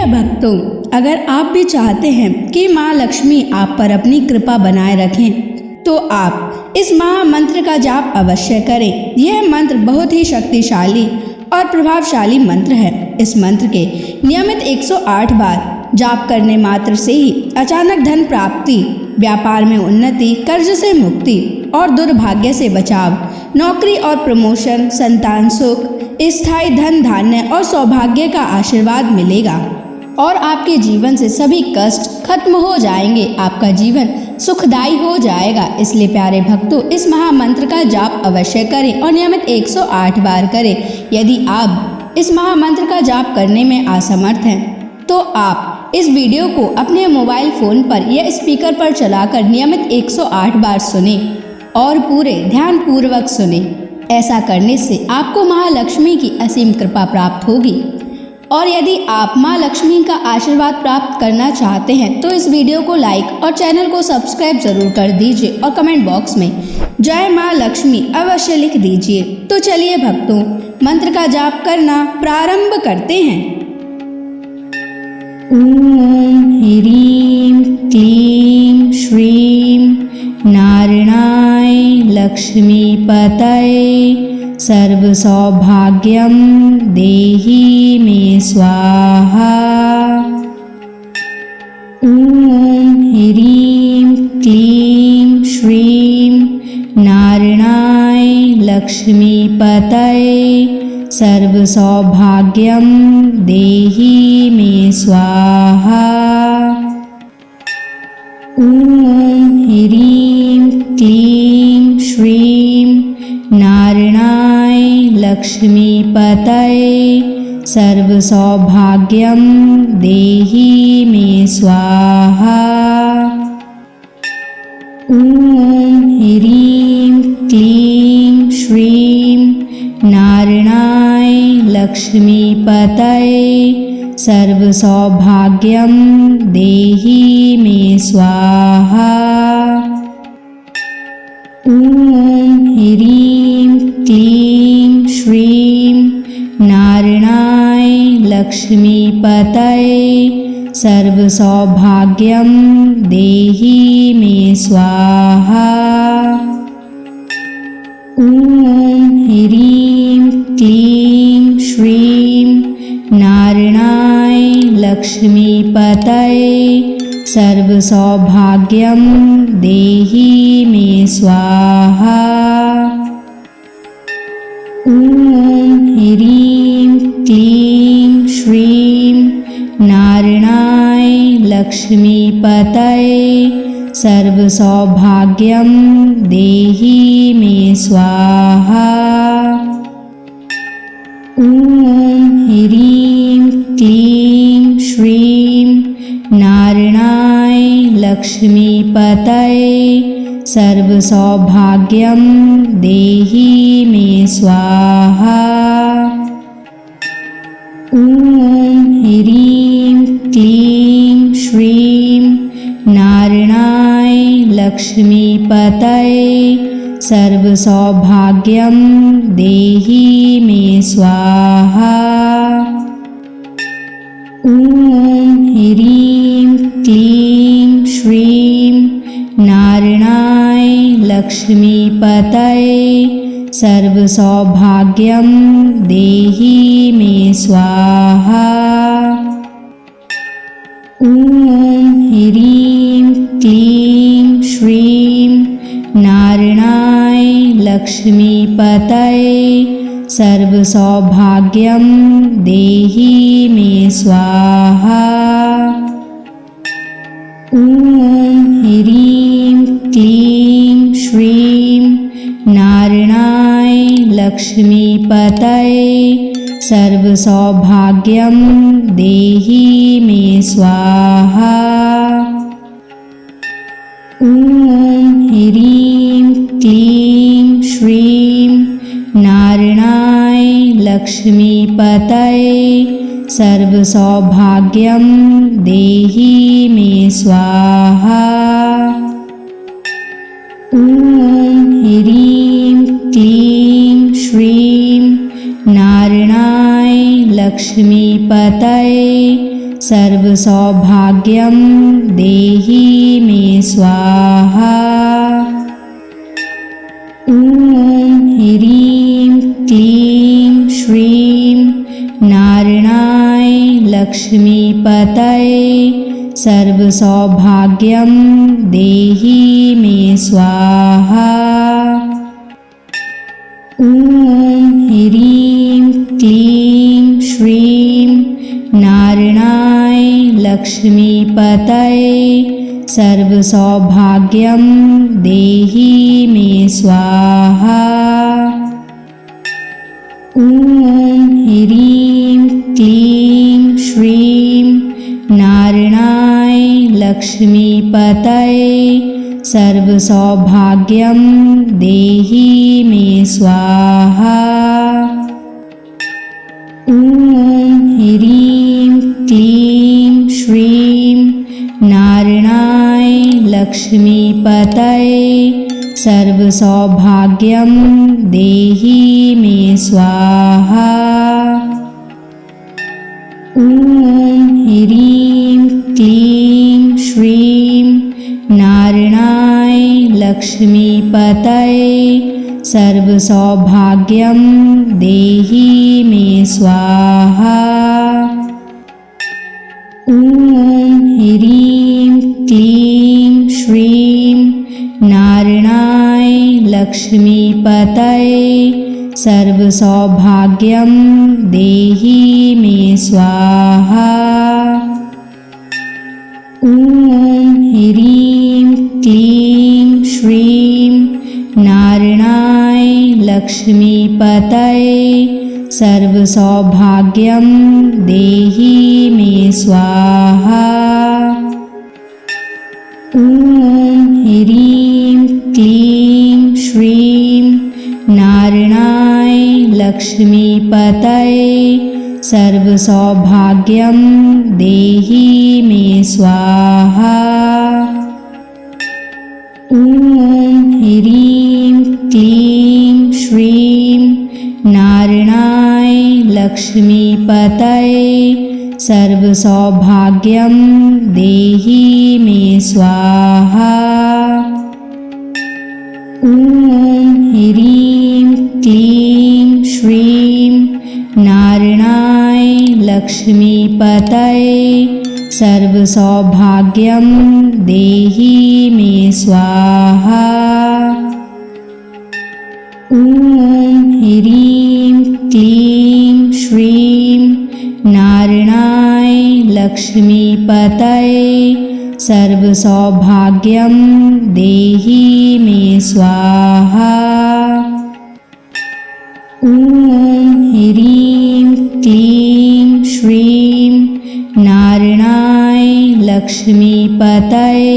भक्तों, अगर आप भी चाहते हैं कि माँ लक्ष्मी आप पर अपनी कृपा बनाए रखें तो आप इस महामंत्र का जाप अवश्य करें। यह मंत्र बहुत ही शक्तिशाली और प्रभावशाली मंत्र है। इस मंत्र के नियमित 108 बार जाप करने मात्र से ही अचानक धन प्राप्ति, व्यापार में उन्नति, कर्ज से मुक्ति और दुर्भाग्य से बचाव, नौकरी और प्रमोशन, संतान सुख, स्थायी धन धान्य और सौभाग्य का आशीर्वाद मिलेगा और आपके जीवन से सभी कष्ट खत्म हो जाएंगे। आपका जीवन सुखदायी हो जाएगा। इसलिए प्यारे भक्तों, इस महामंत्र का जाप अवश्य करें और नियमित 108 बार करें। यदि आप इस महामंत्र का जाप करने में असमर्थ हैं तो आप इस वीडियो को अपने मोबाइल फोन पर या स्पीकर पर चलाकर नियमित 108 बार सुने और पूरे ध्यान पूर्वक सुने। ऐसा करने से आपको महालक्ष्मी की असीम कृपा प्राप्त होगी। और यदि आप माँ लक्ष्मी का आशीर्वाद प्राप्त करना चाहते हैं तो इस वीडियो को लाइक और चैनल को सब्सक्राइब जरूर कर दीजिए और कमेंट बॉक्स में जय माँ लक्ष्मी अवश्य लिख दीजिए। तो चलिए भक्तों, मंत्र का जाप करना प्रारंभ करते हैं। ओम ह्रीं क्लीं श्रीं नारायणाय लक्ष्मीपतये सर्वसौभाग्यं देहि मे स्वाहा। ओम ह्रीं क्लीं श्रीं नारायणाय लक्ष्मीपतये सर्वसौभाग्यं देहि मे स्वाहा। ओम ह्रीं क्लीं श्रीं नारायणाय लक्ष्मीपतये सर्वसौभाग्यं देहि मे स्वाहा। ओम ह्रीं क्लीं श्रीं नारायणाय लक्ष्मीपतये सर्वसौभाग्यं देहि मे स्वाहा। ओम ह्रीं क्लीं श्रीं नारायणाय लक्ष्मीपतये सर्वसौभाग्यं देहि मे स्वाहा। ओम ह्रीं क्लीं श्रीं नारायणाय लक्ष्मीपतये सर्वसौभाग्यं देहि मे स्वाहा। ओम ह्रीं क्लीं श्रीं नारायणाय लक्ष्मीपतये सर्वसौभाग्यं देहि मे स्वाहा। ओम ह्रीं क्लीं श्रीं नारायणाय लक्ष्मीपतये सर्वसौभाग्यं देहि मे स्वाहा। ओम ह्रीं क्लीं श्रीं नारायणाय लक्ष्मीपतये सर्वसौभाग्यं देहि मे स्वाहा। ओम ह्रीं क्लीं श्रीं नारायणाय लक्ष्मीपतये सर्वसौभाग्यं देहि मे स्वाहा। ओम ह्रीं क्लीं श्रीं नारायणाय लक्ष्मीपतये सर्वसौभाग्यं देहि मे स्वाहा। ओम ह्रीं क्लीं श्रीं नारायणाय लक्ष्मीपतये सर्वसौभाग्यं देहि मे स्वाहा। ओम ह्रीं क्लीं श्रीं नारायणाय लक्ष्मीपतये सर्वसौभाग्यं देहि मे स्वाहा। ओम ह्रीं क्लीं श्रीं नारायणाय लक्ष्मीपतये सर्वसौभाग्यं देहि मे स्वाहा। ॐ ह्रीं क्लीं श्रीं नारायणाय लक्ष्मीपतये सर्वसौभाग्यं देहि मे स्वाहा। ॐ ह्रीं क्लीं श्रीं नारायणाय लक्ष्मीपतये सर्वसौभाग्यं देहि मे स्वाहा। ॐ ह्रीं क्लीं श्रीं नारायणाय लक्ष्मीपतये सर्वसौभाग्यं देहि मे स्वाहा। ॐ ह्रीं क्लीं श्रीं नारायणाय लक्ष्मीपतये सर्वसौभाग्यं देहि मे स्वाहा। ॐ ह्रीं क्लीं श्रीं नारायणाय लक्ष्मीपतये सर्वसौभाग्यं देहि मे स्वाहा। ॐ ह्रीं क्लीं श्रीं नारायणाय लक्ष्मीपतये सर्वसौभाग्यं देहि मे स्वाहा। ॐ ह्रीं क्लीं श्रीं नारायणाय लक्ष्मीपतये सर्वसौभाग्यं देहि मे स्वाहा। ॐ ह्रीं क्लीं श्रीं नारायणाय लक्ष्मीपतये सर्वसौभाग्यं देहि मे स्वाहा। ॐ ह्रीं क्लीं श्रीं नारायणाय लक्ष्मीपतये सर्वसौभाग्यं देहि मे स्वाहा। ॐ ह्रीं क्लीं श्रीं नारायणाय लक्ष्मीपतये सर्वसौभाग्यं देहि मे स्वाहा। ॐ ह्रीं क्लीं श्रीं नारायणाय लक्ष्मीपतये सर्वसौभाग्यं देहि मे स्वाहा। ॐ ह्रीं क्लीं श्रीं नारायणाय लक्ष्मीपतये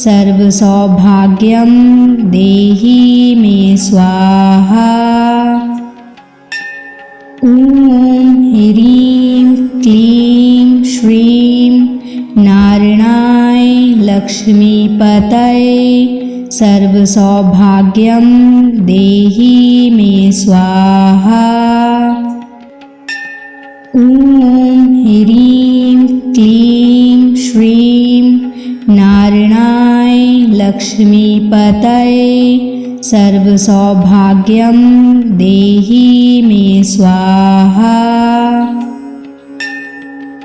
सर्वसौभाग्यं देहि मे स्वाहा। ॐ ह्रीं क्लीं श्रीं नारायणाय लक्ष्मीपतये सर्वसौभाग्यं देहि मे स्वाहा। ॐ ह्रीं क्लीं श्रीं नारायणाय लक्ष्मीपतये सर्वसौभाग्यं देहि मे स्वाहा।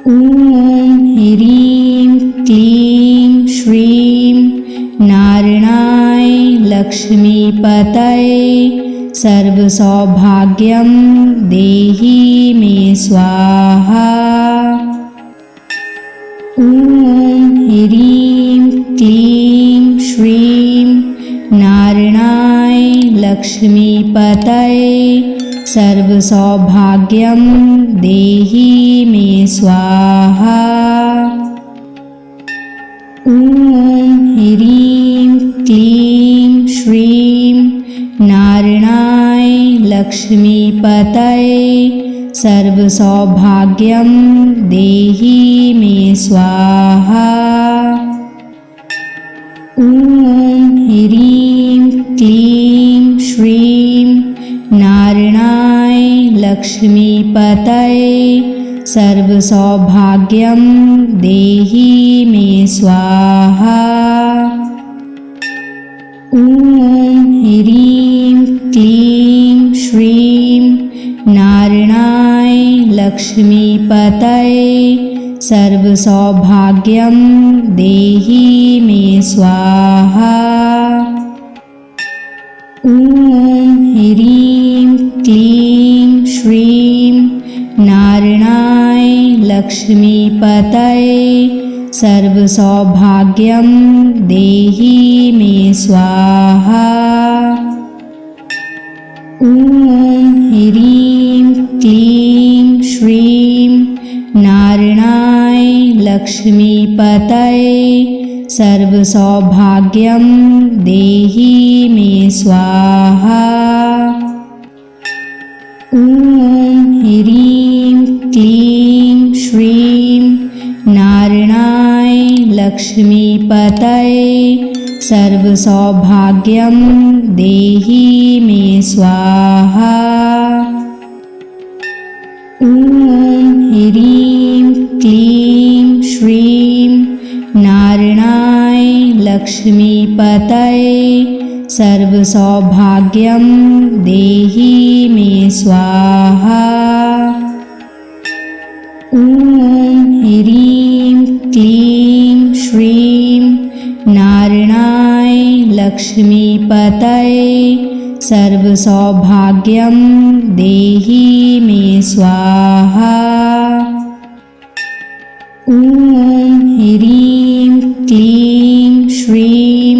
ॐ ह्रीं क्लीं श्रीं नारायणाय लक्ष्मीपतये सर्वसौभाग्यं देहि मे स्वाहा। ॐ ह्रीं क्लीं श्रीं नारायणाय लक्ष्मीपतये सर्वसौभाग्यं देहि मे स्वाहा। ॐ ह्रीं क्लीं श्रीं नारायणाय लक्ष्मीपतये सर्वसौभाग्यं देहि मे स्वाहा। ॐ ह्रीं क्लीं श्रीं नारायणाय लक्ष्मीपतये सर्वसौभाग्यं देहि मे स्वाहा। ॐ ह्रीं क्लीं श्रीं नारायणाय लक्ष्मीपतये सर्वसौभाग्यं देहि मे स्वाहा। ॐ ह्रीं क्लीं श्रीं नारायणाय लक्ष्मीपतये सर्वसौभाग्यं देहि मे स्वाहा। ॐ ह्रीं क्लीं श्रीं नारायणाय लक्ष्मीपतये सर्वसौभाग्यं देहि मे स्वाहा। ॐ ह्रीं क्लीं श्रीं नारायणाय लक्ष्मीपतये सर्वसौभाग्यं देहि मे स्वाहा। ॐ ह्रीं क्लीं श्रीं नारायणाय लक्ष्मीपतये सर्वसौभाग्यं देहि मे स्वाहा। ॐ ह्रीं क्लीं श्रीं नारायणाय लक्ष्मीपतये सर्वसौभाग्यं देहि मे स्वाहा। ॐ ह्रीं क्लीं श्रीं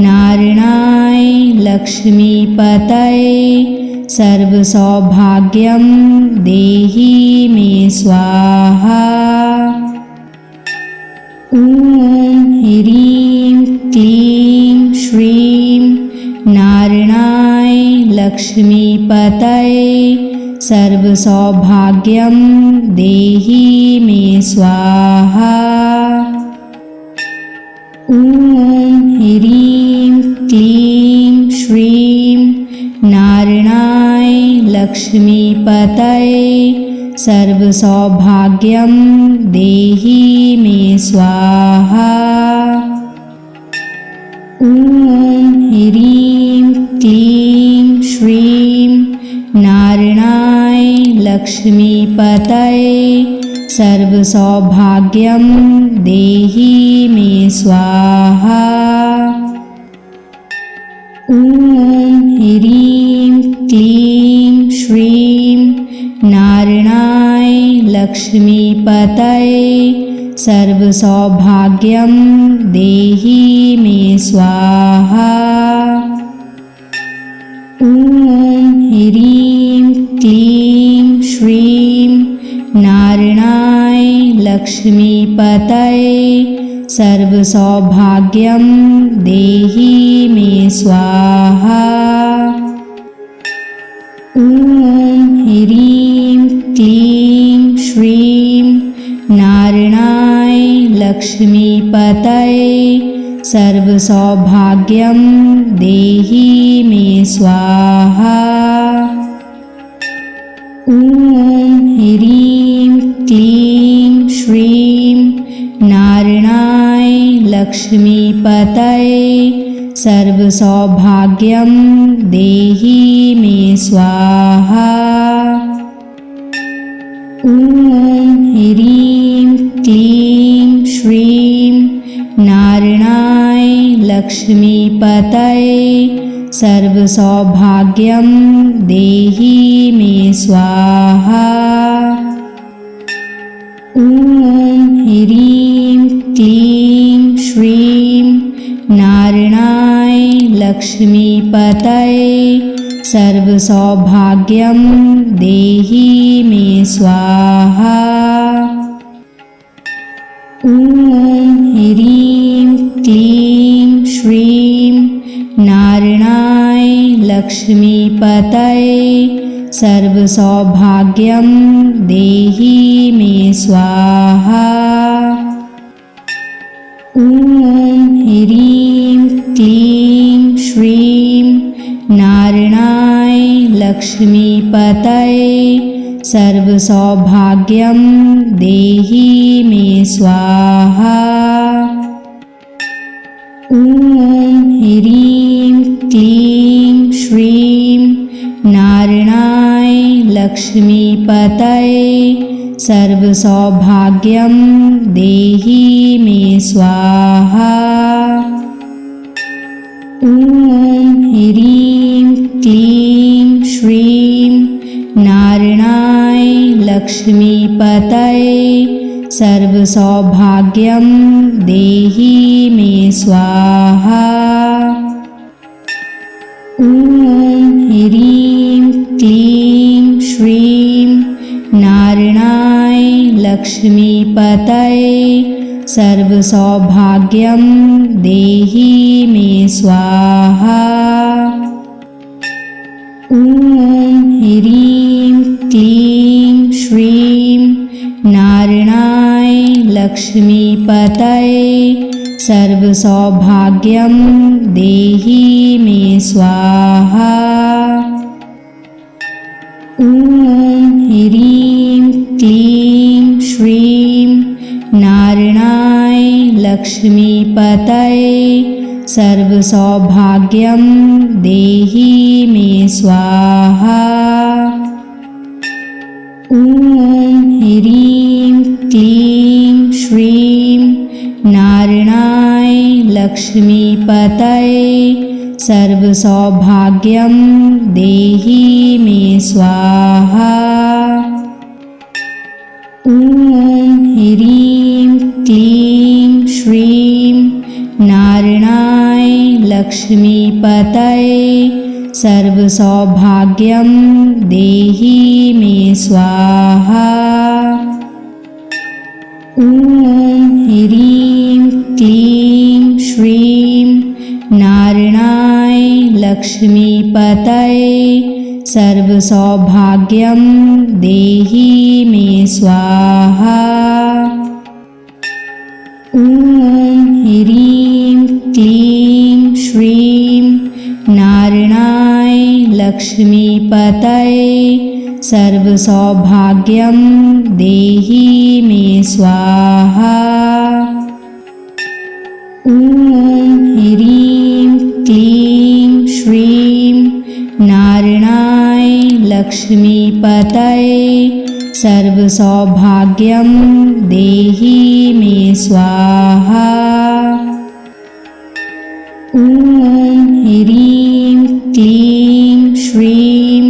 नारायणाय लक्ष्मीपतये सर्वसौभाग्यं देहि मे स्वाहा। ॐ ह्रीं क्लीं श्रीं नारायणाय लक्ष्मीपतये सर्वसौभाग्यं देहि मे स्वाहा। ॐ ह्रीं क्लीं श्रीं नारायणाय लक्ष्मीपतये सर्वसौभाग्यं देहि मे स्वाहा। ॐ ह्रीं क्लीं श्रीं नारायणाय लक्ष्मीपतये सर्वसौभाग्यं देहि मे स्वाहा। ॐ ह्रीं क्लीं श्रीं नारायणाय लक्ष्मीपतये सर्वसौभाग्यं देहि मे स्वाहा। ॐ ह्रीं क्लीं श्रीं नारायणाय लक्ष्मीपतये सर्वसौभाग्यं देहि मे स्वाहा। ॐ ह्रीं क्लीं श्रीं नारायणाय लक्ष्मीपतये सर्वसौभाग्यं देहि मे स्वाहा। ॐ ह्रीं क्लीं श्रीं नारायणाय लक्ष्मीपतये सर्वसौभाग्यं देहि मे स्वाहा। ॐ ह्रीं क्लीं श्रीं नारायणाय लक्ष्मीपतये सर्वसौभाग्यं देहि मे स्वाहा। ॐ ह्रीं क्लीं श्रीं नारायणाय लक्ष्मीपतये सर्वसौभाग्यं देहि मे स्वाहा। ॐ ह्रीं क्लीं श्रीं नारायणाय लक्ष्मीपतये सर्वसौभाग्यं देहि मे स्वाहा। ॐ ह्रीं क्लीं श्रीं नारायणाय लक्ष्मीपतये सर्वसौभाग्यं देहि मे स्वाहा। ॐ ह्रीं क्लीं श्रीं नारायणाय लक्ष्मीपतये सर्वसौभाग्यं देहि मे स्वाहा। ॐ ह्रीं क्लीं श्रीं नारायणाय लक्ष्मीपतये सर्वसौभाग्यं देहि मे स्वाहा। ॐ ह्रीं क्लीं श्रीं नारायणाय लक्ष्मीपतये सर्वसौभाग्यं देहि मे स्वाहा। ॐ ह्रीं क्लीं श्रीं नारायणाय लक्ष्मीपतये सर्वसौभाग्यं देहि मे स्वाहा। ॐ ह्रीं क्लीं श्रीं नारायणाय लक्ष्मीपतये सर्वसौभाग्यं देहि मे स्वाहा। ॐ ह्रीं क्लीं श्रीं नारायणाय लक्ष्मीपतये सर्वसौभाग्यं देहि मे स्वाहा। ॐ ह्रीं क्लीं श्रीं नारायणाय लक्ष्मीपतये सर्वसौभाग्यं देहि मे स्वाहा। ॐ ह्रीं क्लीं श्रीं नारायणाय लक्ष्मीपतये सर्वसौभाग्यं देहि मे स्वाहा। ॐ ह्रीं क्लीं श्रीं नारायणाय लक्ष्मीपतये सर्वसौभाग्यं देहि मे स्वाहा। ॐ ह्रीं क्लीं श्रीं नारायणाय लक्ष्मीपतये सर्वसौभाग्यं देहि मे स्वाहा। ॐ ह्रीं क्लीं श्रीं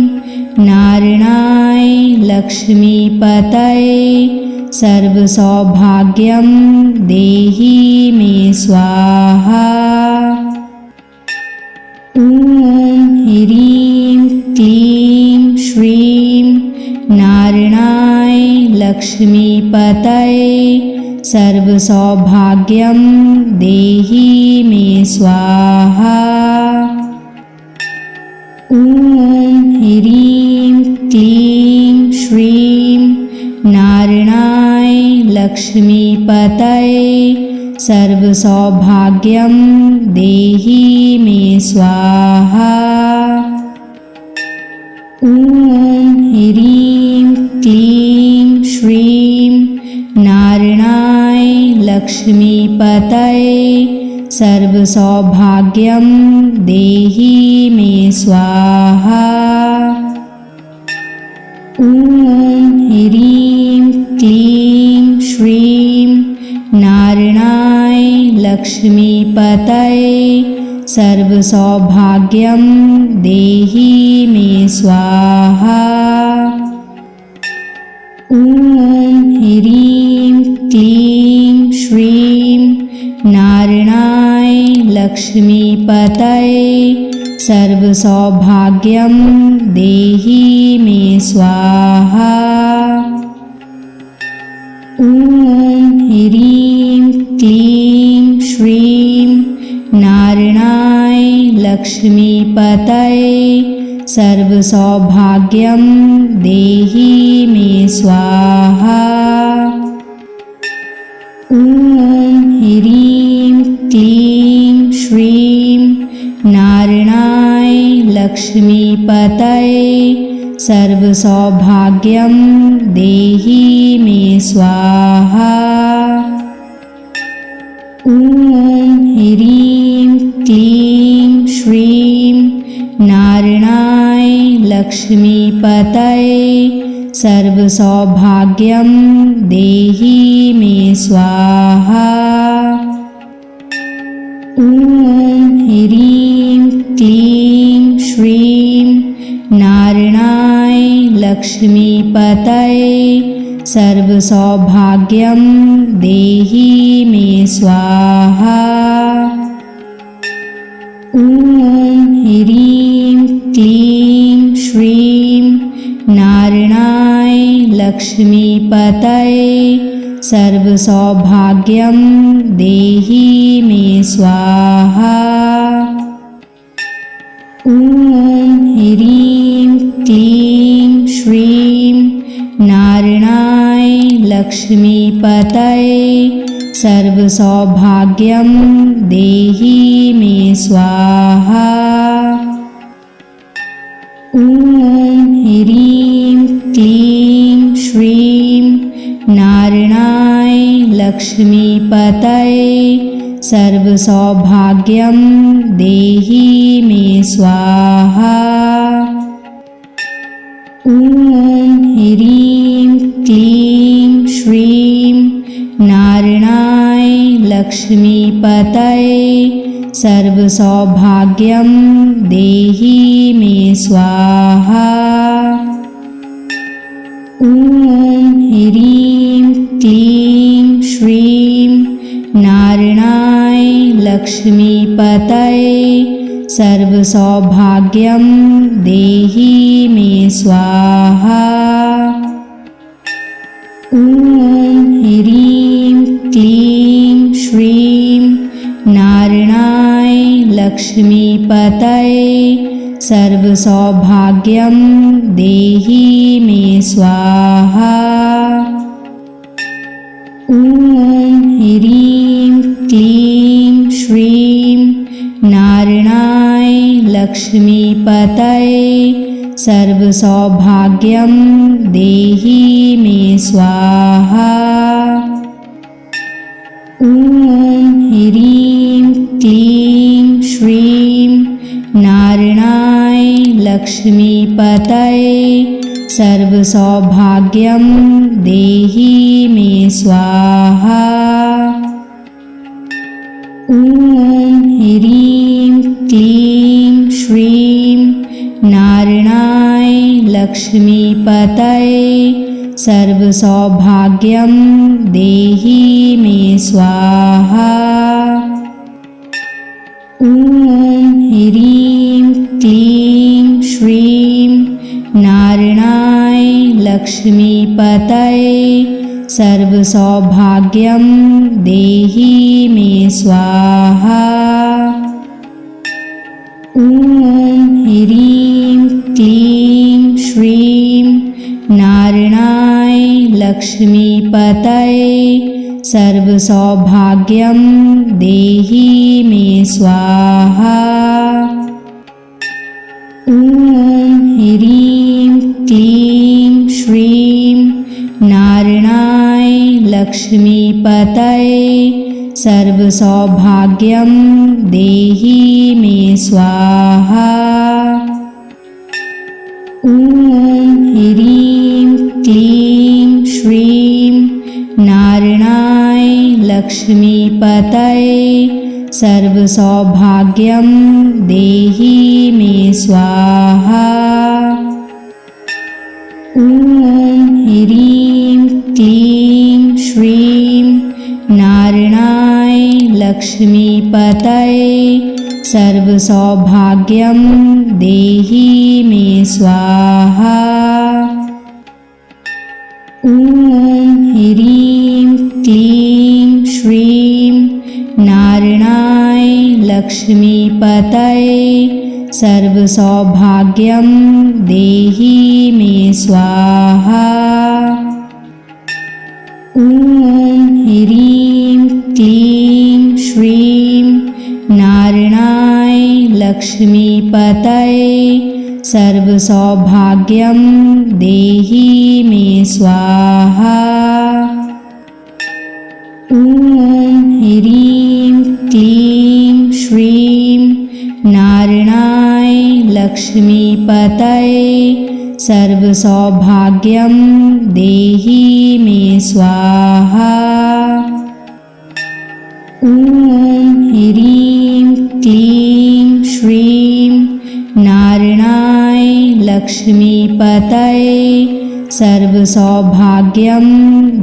नारायणाय लक्ष्मीपतये सर्वसौभाग्यं देहि मे स्वाहा। ॐ ह्रीं क्लीं श्रीं नारायणाय लक्ष्मीपतये सर्वसौभाग्यं देहि मे स्वाहा। ॐ ह्रीं क्लीं श्रीं नारायणाय लक्ष्मीपतये सर्वसौभाग्यं देहि मे स्वाहा। ॐ ह्रीं क्लीं श्रीं नारायणाय लक्ष्मीपतये सर्वसौभाग्यं देहि मे स्वाहा। ॐ ह्रीं क्लीं श्रीं नारायणाय लक्ष्मीपतये सर्वसौभाग्यं देहि मे स्वाहा। ॐ ह्रीं क्लीं श्रीं नारायणाय लक्ष्मीपतये सर्वसौभाग्यं देहि मे स्वाहा। ॐ ह्रीं क्लीं श्रीं नारायणाय लक्ष्मीपतये सर्वसौभाग्यं देहि मे स्वाहा। ॐ ह्रीं क्लीं श्रीं नारायणाय लक्ष्मीपतये सर्वसौभाग्यं देहि मे स्वाहा। ॐ ह्रीं क्लीं श्रीं नारायणाय लक्ष्मीपतये सर्वसौभाग्यं देहि मे स्वाहा। ॐ ह्रीं क्लीं श्रीं नारायणाय लक्ष्मीपतये सर्वसौभाग्यं देहि मे स्वाहा। ॐ ह्रीं क्लीं श्रीं नारायणाय लक्ष्मीपतये सर्वसौभाग्यं देहि मे स्वाहा। ॐ ह्रीं क्लीं श्रीं नारायणाय लक्ष्मीपतये सर्वसौभाग्यं देहि मे स्वाहा। ॐ ह्रीं क्लीं श्रीं नारायणाय लक्ष्मीपतये सर्वसौभाग्यं देहि मे स्वाहा। ॐ ह्रीं क्लीं श्रीं नारायणाय लक्ष्मीपतये सर्वसौभाग्यं देहि मे स्वाहा। ॐ ह्रीं क्लीं श्रीं नारायणाय लक्ष्मीपतये सर्वसौभाग्यं देहि मे स्वाहा। ॐ ह्रीं क्लीं श्रीं नारायणाय लक्ष्मीपतये सर्वसौभाग्यं देहि मे स्वाहा। ॐ ह्रीं क्लीं श्रीं नारायणाय लक्ष्मीपतये सर्वसौभाग्यं देहि मे स्वाहा। ॐ ह्रीं क्लीं श्रीं नारायणाय लक्ष्मीपतये सर्वसौभाग्यं देहि मे स्वाहा। ॐ ह्रीं क्लीं श्रीं नारायणाय लक्ष्मीपतये सर्वसौभाग्यं देहि मे स्वाहा। ॐ ह्रीं क्लीं श्रीं नारायणाय लक्ष्मीपतये सर्वसौभाग्यं देहि मे स्वाहा। ॐ ह्रीं क्लीं श्रीं नारायणाय लक्ष्मीपतये सर्वसौभाग्यं देहि मे स्वाहा। ॐ ह्रीं क्लीं श्रीं नारायणाय लक्ष्मीपतये सर्वसौभाग्यं देहि मे स्वाहा। ॐ ह्रीं क्लीं श्रीं नारायणाय लक्ष्मीपतये सर्वसौभाग्यं देहि मे स्वाहा। ॐ ह्रीं क्लीं श्रीं नारायणाय लक्ष्मीपतये सर्वसौभाग्यं देहि मे स्वाहा। ॐ ह्रीं क्लीं श्रीं नारायणाय लक्ष्मीपतये सर्वसौभाग्यं देहि मे स्वाहा। ॐ ह्रीं क्लीं श्रीं नारायणाय लक्ष्मीपतये सर्वसौभाग्यं देहि मे स्वाहा। ॐ ह्रीं क्लीं श्रीं नारायणाय लक्ष्मीपतये सर्वसौभाग्यं देहि मे स्वाहा। ॐ ह्रीं क्लीं श्रीं नारायणाय लक्ष्मीपतये सर्वसौभाग्यं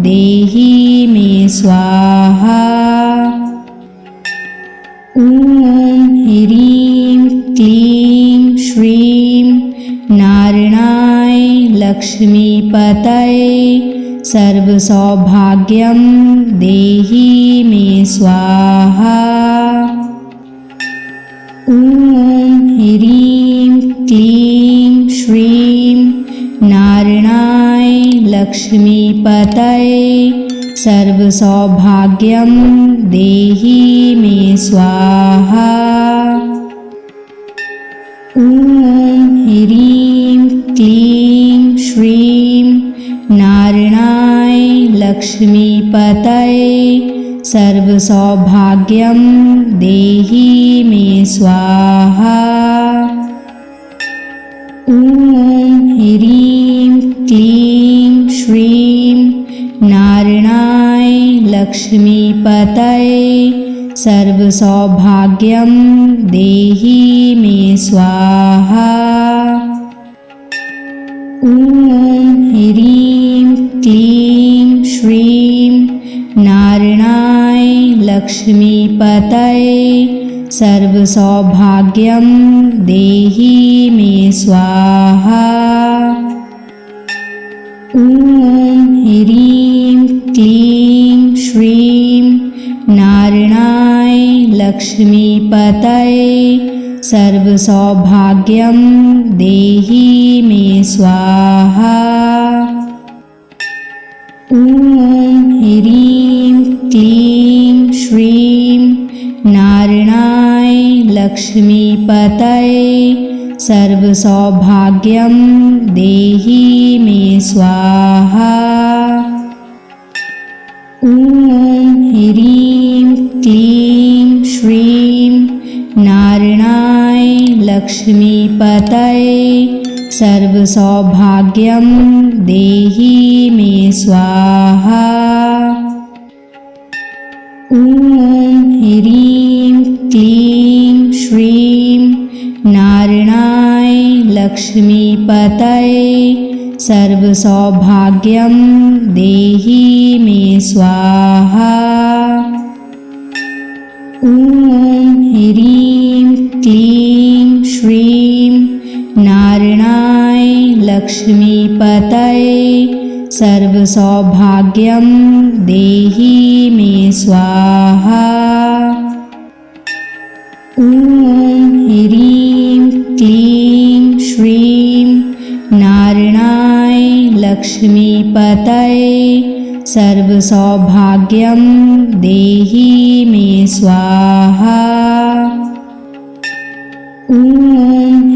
देहि मे स्वाहा। ॐ ह्रीं क्लीं श्रीं नारायणाय लक्ष्मीपतये सर्वसौभाग्यं देहि मे स्वाहा। ॐ ह्रीं क्लीं श्रीं नारायणाय लक्ष्मीपतये सर्वसौभाग्यं देहि मे स्वाहा। ॐ ह्रीं क्लीं श्रीं नारायणाय लक्ष्मीपतये सर्वसौभाग्यं देहि मे स्वाहा। ॐ ह्रीं क्लीं श्रीं नारायणाय लक्ष्मीपतये सर्वसौभाग्यं देहि मे स्वाहा। ॐ ह्रीं क्लीं श्रीं नारायणाय लक्ष्मीपतये सर्वसौभाग्यं देहि मे स्वाहा। ॐ ह्रीं क्लीं श्रीं नारायणाय लक्ष्मीपतये सर्वसौभाग्यं देहि मे स्वाहा। ॐ ह्रीं क्लीं श्रीं नारायणाय लक्ष्मीपतये सर्वसौभाग्यं देहि मे स्वाहा। ॐ ह्रीं क्लीं श्रीं नारायणाय लक्ष्मीपतये सर्वसौभाग्यं देहि मे स्वाहा। ॐ ह्रीं क्लीं श्रीं नारायणाय लक्ष्मीपतये सर्वसौभाग्यं देहि मे स्वाहा। ॐ ह्रीं क्लीं श्रीं नारायणाय लक्ष्मीपतये सर्वसौभाग्यं देहि मे स्वाहा। ॐ ह्रीं क्लीं श्रीं नारायणाय लक्ष्मीपतये सर्वसौभाग्यं देहि मे स्वाहा। ॐ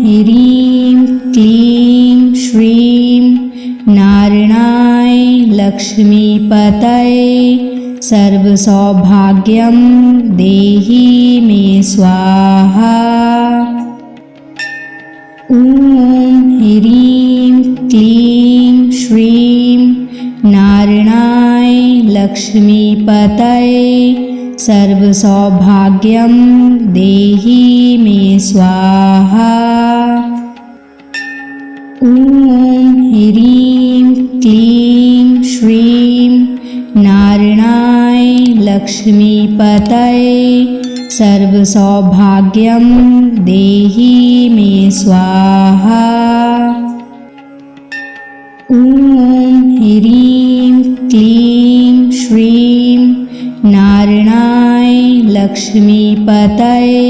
ह्रीं क्लीं श्रीं नारायणाय लक्ष्मीपतये सर्वसौभाग्यं देहि मे स्वाहा। ॐ ह्रीं क्लीं श्रीं नारायणाय लक्ष्मीपतये सर्वसौभाग्यं देहि मे स्वाहा। ॐ ह्रीं क्लीं श्रीं नारायणाय लक्ष्मीपतये सर्वसौभाग्यं देहि मे स्वाहा। ॐ ह्रीं क्लीं श्रीं नारायणाय लक्ष्मीपतये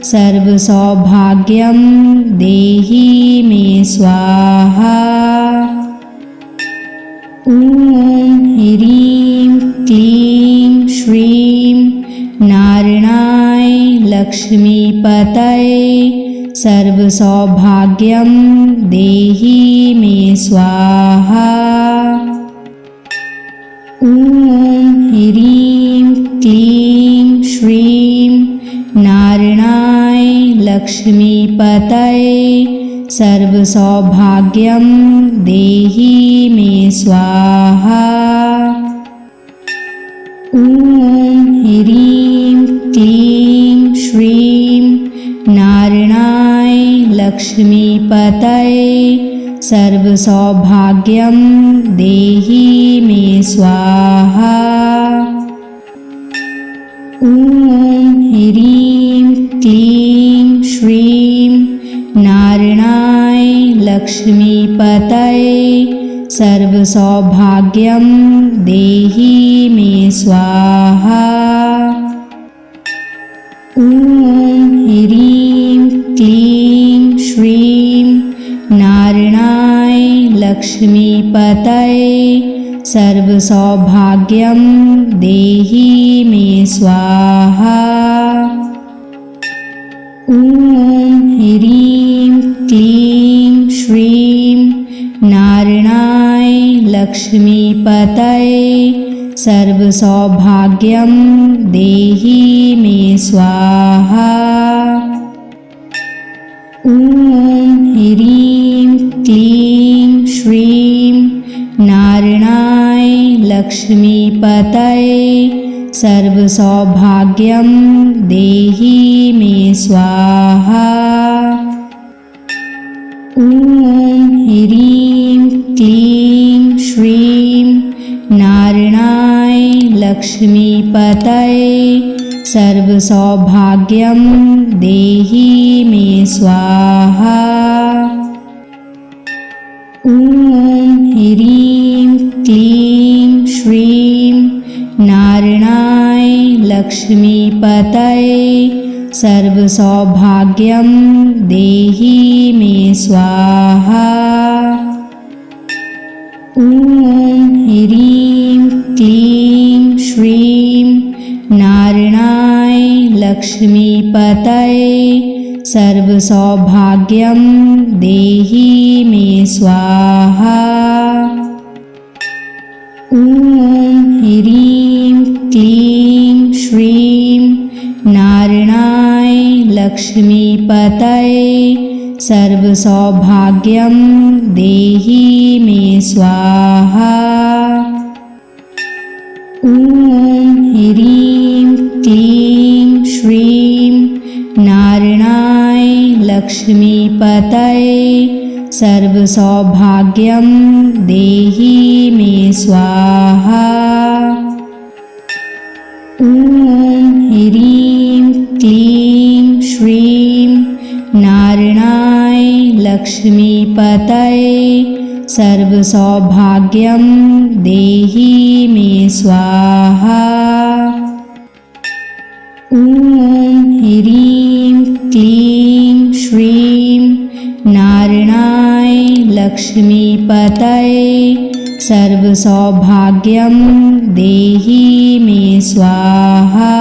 सर्वसौभाग्यं देहि मे स्वाहा। ॐ ह्रीं क्लीं श्रीं नारायणाय लक्ष्मीपतये सर्वसौभाग्यं देहि मे स्वाहा। ॐ ह्रीं क्लीं श्रीं नारायणाय लक्ष्मीपतये सर्वसौभाग्यं देहि मे स्वाहा। ॐ ह्रीं क्लीं श्रीं नारायणाय लक्ष्मीपतये सर्वसौभाग्यं देहि मे स्वाहा। ॐ ह्रीं क्लीं श्रीं नारायणाय लक्ष्मीपतये सर्वसौभाग्यं देहि मे स्वाहा। ॐ ह्रीं क्लीं श्रीं नारायणाय लक्ष्मीपतये सर्वसौभाग्यं देहि मे स्वाहा। ॐ ह्रीं क्लीं श्रीं नारायणाय लक्ष्मीपतये सर्वसौभाग्यं देहि मे स्वाहा। ॐ ह्रीं क्लीं श्रीं नारायणाय लक्ष्मीपतये सर्वसौभाग्यं देहि मे स्वाहा। ॐ ह्रीं क्लीं श्रीं नारायणाय लक्ष्मीपतये सर्वसौभाग्यं देहि मे स्वाहा। ॐ ह्रीं क्लीं श्रीं नारायणाय लक्ष्मीपतये सर्वसौभाग्यं देहि मे स्वाहा। ॐ ह्रीं क्लीं श्रीं नारायणाय लक्ष्मीपतये सर्वसौभाग्यं देहि मे स्वाहा। ॐ ह्रीं क्लीं श्रीं नारायणाय लक्ष्मीपतये सर्वसौभाग्यं देहि मे स्वाहा। ॐ ह्रीं क्लीं श्रीं नारायणाय लक्ष्मीपतये सर्वसौभाग्यं देहि मे स्वाहा। ॐ ह्रीं क्लीं श्रीं नारायणाय लक्ष्मीपतये सर्वसौभाग्यं देहि मे स्वाहा। ॐ ह्रीं क्लीं श्रीं नारायणाय लक्ष्मीपतये सर्वसौभाग्यं देहि मे स्वाहा।